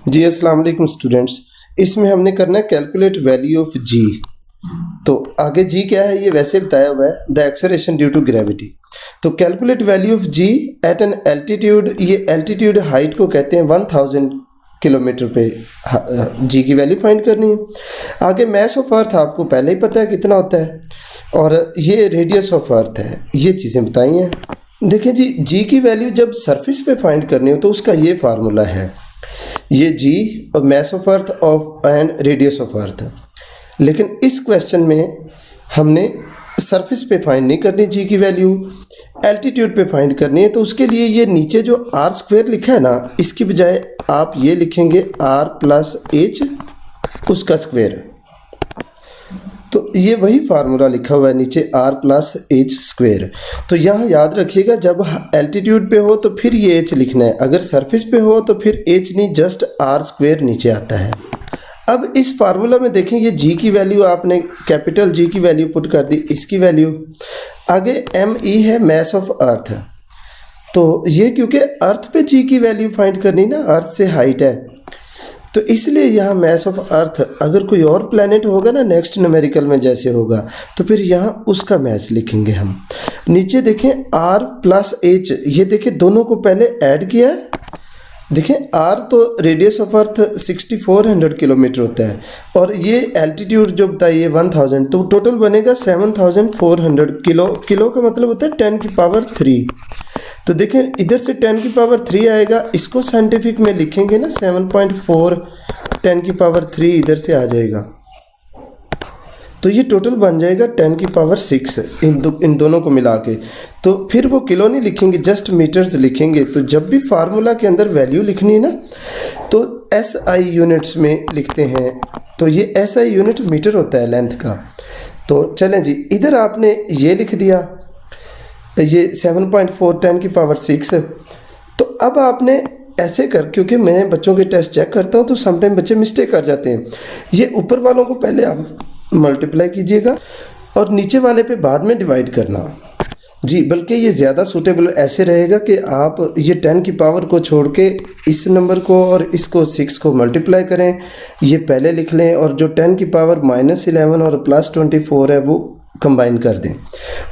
जी अस्सलाम वालेकुम स्टूडेंट्स। इसमें हमने करना है कैलकुलेट वैल्यू ऑफ जी। तो आगे जी क्या है ये वैसे बताया हुआ है, the acceleration due to gravity. तो calculate value of G at an altitude, ये एल्टीट्यूड हाइट को कहते हैं 1000 किलोमीटर पे जी की वैल्यू फाइंड करनी है। आगे मैस ऑफ अर्थ आपको पहले ही पता है कितना होता है, और ये रेडियस ऑफ अर्थ है, ये चीज़ें बताई हैं। देखिए जी की वैल्यू जब सरफेस पे फाइंड करनी हो तो उसका ये फार्मूला है, ये जी और mass of earth of and radius of earth. लेकिन इस क्वेश्चन में हमने सरफेस पे फाइंड नहीं करनी जी की वैल्यू, एल्टीट्यूड पे फाइंड करनी है। तो उसके लिए ये नीचे जो आर स्क्वायर लिखा है ना, इसकी बजाय आप ये लिखेंगे आर प्लस एच उसका स्क्वायर। तो ये वही फार्मूला लिखा हुआ है नीचे आर प्लस एच स्क्वायर। तो यहाँ याद रखिएगा जब एल्टीट्यूड पे हो तो फिर ये एच लिखना है, अगर सरफेस पे हो तो फिर एच नहीं, जस्ट आर स्क्वायर नीचे आता है। अब इस फार्मूला में देखें, ये जी की वैल्यू आपने कैपिटल जी की वैल्यू पुट कर दी, इसकी वैल्यू आगे एम ई है मैस ऑफ अर्थ। तो ये क्योंकि अर्थ पे जी की वैल्यू फाइंड करनी ना, अर्थ से हाइट है, तो इसलिए यहाँ मैस ऑफ अर्थ। अगर कोई और प्लैनेट होगा ना नेक्स्ट न्यूमेरिकल में जैसे होगा, तो फिर यहाँ उसका मैस लिखेंगे हम। नीचे देखें आर प्लस एच, ये देखें दोनों को पहले ऐड किया है। देखें आर तो रेडियस ऑफ अर्थ 6400 किलोमीटर होता है, और ये एल्टीट्यूड जो बताइए 1000, तो टोटल बनेगा 7400 किलो। किलो का मतलब होता है 10 की पावर 3। तो देखें इधर से 10 की पावर 3 आएगा, इसको साइंटिफिक में लिखेंगे ना 7.4, 10 की पावर 3 इधर से आ जाएगा, तो ये टोटल बन जाएगा 10 की पावर 6 इन दोनों को मिला के। तो फिर वो किलो नहीं लिखेंगे, जस्ट मीटर्स लिखेंगे। तो जब भी फार्मूला के अंदर वैल्यू लिखनी है ना, तो एस आई यूनिट्स में लिखते हैं। तो ये एस आई यूनिट मीटर होता है लेंथ का। तो चलें जी, इधर आपने ये लिख दिया, ये 7.4 10 की पावर 6। तो अब आपने ऐसे कर, क्योंकि मैं बच्चों के टेस्ट चेक करता हूँ तो समटाइम बच्चे मिस्टेक कर जाते हैं। ये ऊपर वालों को पहले आप मल्टीप्लाई कीजिएगा और नीचे वाले पे बाद में डिवाइड करना जी। बल्कि ये ज़्यादा सूटेबल ऐसे रहेगा कि आप ये 10 की पावर को छोड़ के इस नंबर को और इसको 6 को मल्टीप्लाई करें, ये पहले लिख लें, और जो 10 की पावर -11 और +24 है वो कंबाइन कर दें।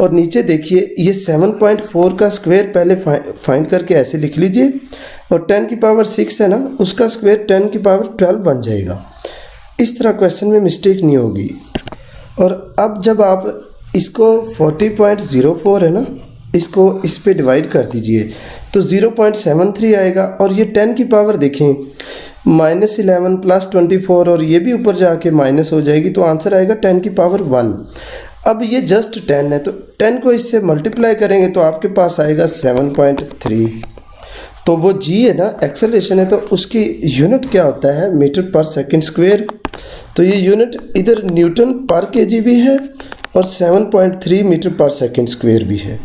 और नीचे देखिए ये 7.4 का स्क्वायर पहले फाइंड करके ऐसे लिख लीजिए, और 10 की पावर 6 है ना, उसका स्क्वायर 10 की पावर 12 बन जाएगा। इस तरह क्वेश्चन में मिस्टेक नहीं होगी। और अब जब आप इसको 40.04 है ना, इसको इस पे डिवाइड कर दीजिए तो 0.73 आएगा। और ये 10 की पावर देखें -11 +24, और ये भी ऊपर जाके माइनस हो जाएगी, तो आंसर आएगा 10 की पावर 1। अब ये जस्ट 10 है, तो 10 को इससे मल्टीप्लाई करेंगे तो आपके पास आएगा 7.3। तो वो जी है ना, एक्सेलरेशन है, तो उसकी यूनिट क्या होता है, मीटर पर सेकंड स्क्वायर। तो ये यूनिट इधर न्यूटन पर केजी भी है और 7.3 मीटर पर सेकंड स्क्वायर भी है।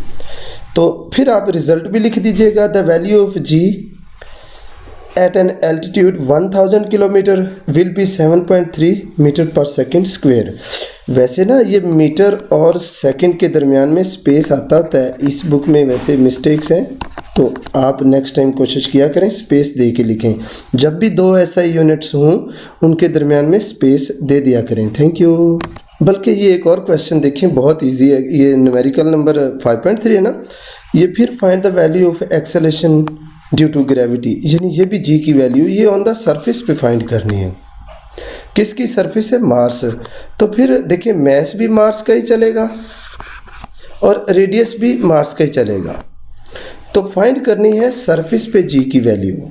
तो फिर आप रिजल्ट भी लिख दीजिएगा, the value of G at an altitude 1000 kilometre will be 7.3 metre per second square. वैसे ना ये मीटर और सेकंड के दरमियान में स्पेस आता होता है, इस बुक में वैसे मिस्टेक्स हैं, तो आप नेक्स्ट टाइम कोशिश किया करें स्पेस दे के लिखें। जब भी दो ऐसा यूनिट्स हों उनके दरमियान में स्पेस दे दिया करें। Thank you. बल्कि ये एक और क्वेश्चन देखें, बहुत इजी है, ये न्यूमेरिकल नंबर 5.3 है ना, ये फिर find the value of acceleration due to gravity, यानी ये भी जी की वैल्यू ये ऑन द सरफेस पे फाइंड करनी है। किसकी सरफेस है, मार्स। तो फिर देखिए मैस भी मार्स का ही चलेगा और रेडियस भी मार्स का ही चलेगा। तो फाइंड करनी है सरफेस पे जी की वैल्यू।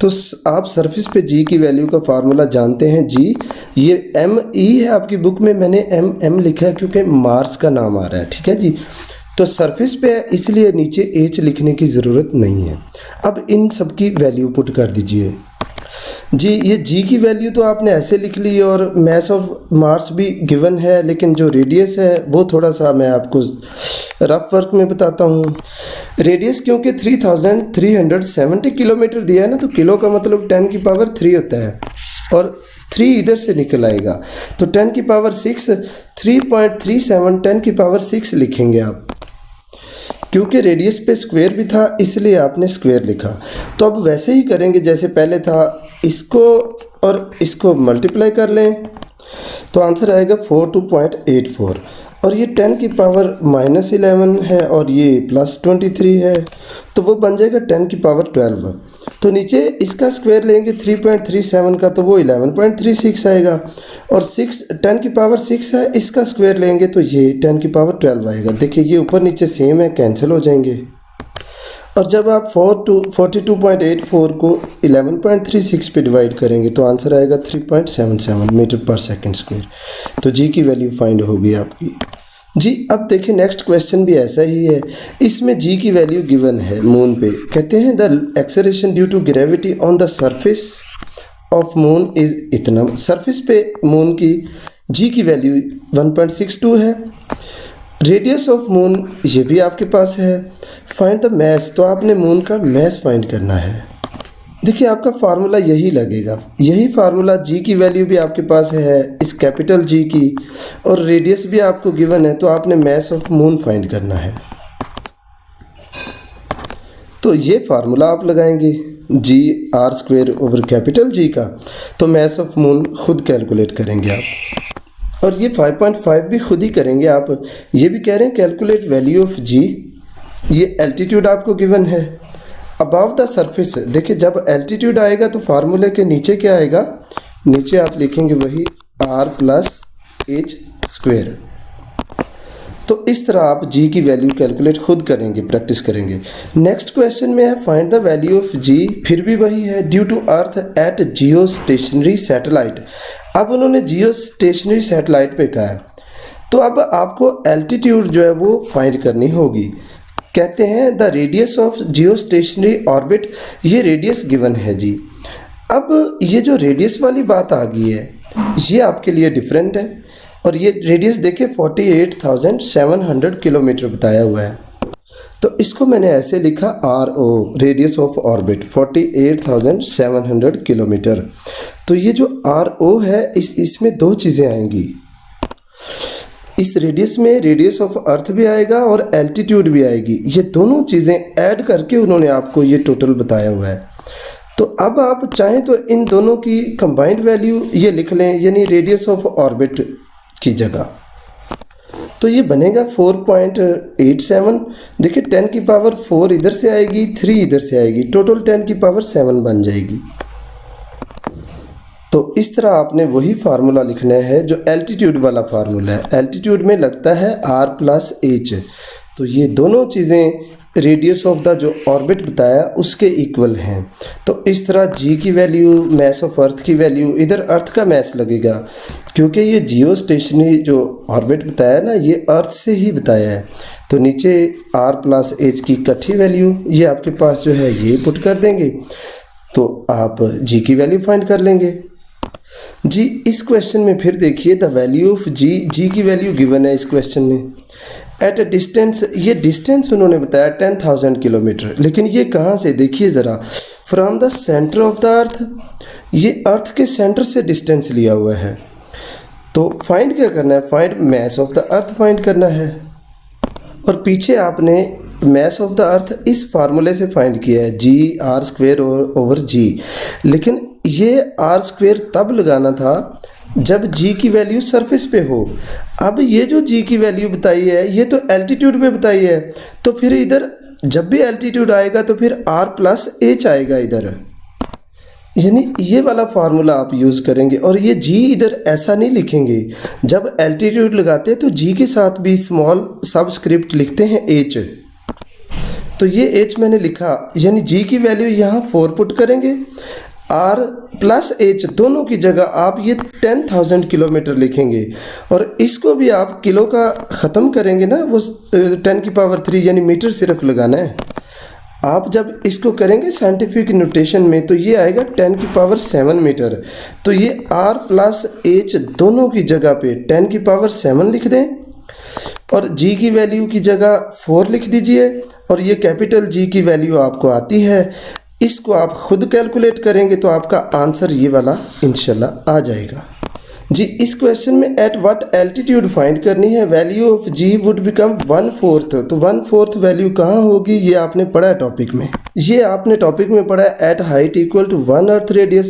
तो आप सरफेस पे जी की वैल्यू का फार्मूला जानते हैं, जी ये एम ई है, आपकी बुक में मैंने एम लिखा है क्योंकि मार्स का नाम आ रहा है, ठीक है जी। तो सरफेस पे है इसलिए नीचे एच लिखने की ज़रूरत नहीं है। अब इन सब की वैल्यू पुट कर दीजिए जी। ये जी की वैल्यू तो आपने ऐसे लिख ली, और मैस ऑफ मार्स भी गिवन है, लेकिन जो रेडियस है वो थोड़ा सा मैं आपको रफ वर्क में बताता हूँ। रेडियस क्योंकि 3370 किलोमीटर दिया है ना, तो किलो का मतलब 10 की पावर 3 होता है, और 3 इधर से निकल आएगा, तो 10 की पावर 6 3.37 10 की पावर 6 लिखेंगे आप। क्योंकि रेडियस पे स्क्वायर भी था इसलिए आपने स्क्वायर लिखा। तो अब वैसे ही करेंगे जैसे पहले था, इसको और इसको मल्टीप्लाई कर लें तो आंसर आएगा 42.84 और ये 10 की पावर -11 है और ये +23 है तो वो बन जाएगा 10 की पावर 12। तो नीचे इसका स्क्वायर लेंगे 3.37 का तो वो 11.36 आएगा और 10 की पावर 6 है, इसका स्क्वायर लेंगे तो ये 10 की पावर 12 आएगा। देखिए ये ऊपर नीचे सेम है, कैंसिल हो जाएंगे। और जब आप 42.84 को 11.36 पे डिवाइड करेंगे तो आंसर आएगा 3.77 मीटर पर सेकंड स्क्वायर। तो जी की वैल्यू फाइंड होगी आपकी। जी अब देखिए नेक्स्ट क्वेश्चन भी ऐसा ही है, इसमें जी की वैल्यू गिवन है मून पे। कहते हैं the acceleration due to gravity on the surface of moon is इतना। सरफेस पे मून की जी की वैल्यू 1.62 है। रेडियस ऑफ मून ये भी आपके पास है। फाइंड द मैस, तो आपने मून का मैस फाइंड करना है। देखिए आपका फार्मूला यही लगेगा, यही फार्मूला जी की वैल्यू भी आपके पास है इस कैपिटल जी की और रेडियस भी आपको गिवन है, तो आपने मैस ऑफ मून फाइंड करना है। तो ये फार्मूला आप लगाएंगे GR² ओवर कैपिटल जी का, तो मैस ऑफ मून खुद कैलकुलेट करेंगे आप। और ये 5.5 भी खुद ही करेंगे आप। ये भी कह रहे हैं कैलकुलेट वैल्यू ऑफ जी, ये एल्टीट्यूड आपको गिवन है अबव द सरफेस। देखिए जब एल्टीट्यूड आएगा तो फार्मूले के नीचे क्या आएगा, नीचे आप लिखेंगे वही R+H²। तो इस तरह आप जी की वैल्यू कैलकुलेट खुद करेंगे, प्रैक्टिस करेंगे। नेक्स्ट क्वेश्चन में है find the value of G, फिर भी वही है due to earth at geostationary satellite. अब उन्होंने जियो स्टेशनरी सैटेलाइट पे कहा है, तो अब आपको एल्टीट्यूड जो है वो फाइंड करनी होगी। कहते हैं the radius of Jio stationery orbit, ये रेडियस गिवन है जी। अब ये जो रेडियस वाली बात आ गई है ये आपके लिए डिफरेंट है और ये रेडियस देखिए 48,700 किलोमीटर बताया हुआ है। तो इसको मैंने ऐसे लिखा RO, radius of orbit 48,700 kilometre. तो ये जो RO है इसमें दो चीज़ें आएंगी, इस रेडियस में रेडियस ऑफ अर्थ भी आएगा और एल्टीट्यूड भी आएगी। ये दोनों चीज़ें ऐड करके उन्होंने आपको ये टोटल बताया हुआ है। तो अब आप चाहें तो इन दोनों की कंबाइंड वैल्यू ये लिख लें, यानी रेडियस ऑफ ऑर्बिट की जगह। तो ये बनेगा 4.87। देखिए 10 की पावर 4 इधर से आएगी, 3 इधर से आएगी, टोटल 10 की पावर 7 बन जाएगी। तो इस तरह आपने वही फार्मूला लिखना है जो एल्टीट्यूड वाला फार्मूला है। एल्टीट्यूड में लगता है R+H। तो ये दोनों चीज़ें रेडियस ऑफ द जो ऑर्बिट बताया उसके इक्वल हैं। तो इस तरह जी की वैल्यू, मैस ऑफ अर्थ की वैल्यू, इधर अर्थ का मैस लगेगा क्योंकि ये जियो स्टेशनरी जो ऑर्बिट बताया ना ये अर्थ से ही बताया है। तो नीचे R+H की इकट्ठी वैल्यू ये आपके पास जो है ये पुट कर देंगे तो आप जी की वैल्यू फाइंड कर लेंगे। जी इस क्वेश्चन में फिर देखिए द वैल्यू ऑफ जी की वैल्यू गिवन है इस क्वेश्चन में। एट अ डिस्टेंस, ये डिस्टेंस उन्होंने बताया 10,000 किलोमीटर, लेकिन ये कहाँ से देखिए ज़रा, from the centre of the earth, ये अर्थ के सेंटर से डिस्टेंस लिया हुआ है। तो फाइंड क्या करना है, find mass of the earth find करना है। और पीछे आपने मैस ऑफ द अर्थ इस फार्मूले से फाइंड किया है GR² ओवर G, लेकिन ये R² तब लगाना था जब G की वैल्यू सरफेस पे हो। अब ये जो G की वैल्यू बताई है ये तो एल्टीट्यूड पे बताई है, तो फिर इधर जब भी एल्टीट्यूड आएगा तो फिर R+H आएगा इधर, यानी ये वाला फार्मूला आप यूज़ करेंगे। और ये G इधर ऐसा नहीं लिखेंगे, जब एल्टीट्यूड लगाते हैं तो G के साथ भी स्मॉल सबस्क्रिप्ट लिखते हैं H। तो ये H मैंने लिखा, यानी G की वैल्यू यहाँ 4 पुट करेंगे, R+H दोनों की जगह आप ये 10,000 किलोमीटर लिखेंगे और इसको भी आप किलो का ख़त्म करेंगे ना, वो 10 की पावर 3 यानी मीटर सिर्फ लगाना है। आप जब इसको करेंगे साइंटिफिक नोटेशन में तो ये आएगा 10 की पावर 7 मीटर। तो ये R+H दोनों की जगह पे 10 की पावर 7 लिख दें और G की वैल्यू की जगह 4 लिख दीजिए और ये कैपिटल G की वैल्यू आपको आती है। इसको आप खुद कैलकुलेट करेंगे तो आपका आंसर ये वाला इंशाल्लाह आ जाएगा। जी इस क्वेश्चन में एट व्हाट एल्टीट्यूड फाइंड करनी है, value of G would become 1/4। तो 1/4 वैल्यू कहाँ होगी, ये आपने पढ़ा है टॉपिक में, ये आपने टॉपिक में पढ़ा है at height equal to 1 earth radius